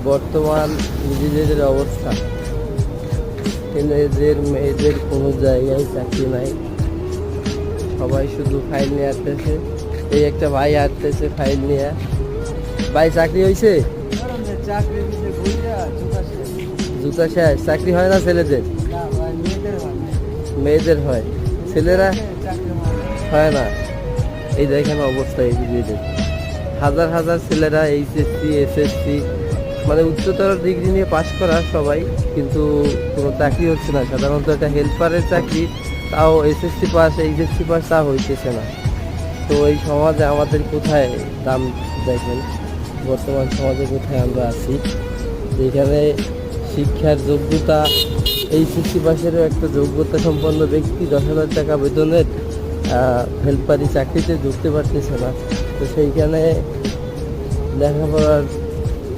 বর্তমান নিজেদের অবস্থা, ছেলেদের মেয়েদের কোনো জায়গায় চাকরি নাই, সবাই শুধু ফাইল নিয়ে আসতেছে। এই একটা ভাই আসতেছে ফাইল নিয়ে। ভাই চাকরি হয়েছে? জুতা শেষ, চাকরি হয় না ছেলেদের? মেয়েদের হয়, ছেলেরা হয় না। এই দেখেন অবস্থা এই বিজয়ীদের, হাজার হাজার ছেলেরা এইচএসসি এসএসসি মানে উচ্চতর ডিগ্রি নিয়ে পাশ করা সবাই, কিন্তু কোনো চাকরি হচ্ছে না। সাধারণত একটা হেল্পারের চাকরি, তাও এসএসসি পাস এইচএসসি পাস তা হইতেছে না। তো এই সমাজে আমাদের কোথায় দাম দেখেন, বর্তমান সমাজে কোথায় আমরা আছি, যেখানে শিক্ষার যোগ্যতা এইচএসসি পাসেরও একটা যোগ্যতা সম্পন্ন ব্যক্তি 10,000 টাকা বেতনের হেল্পারি চাকরিতে ঢুকতে পারতেছে না। তো সেইখানে লেখাপড়ার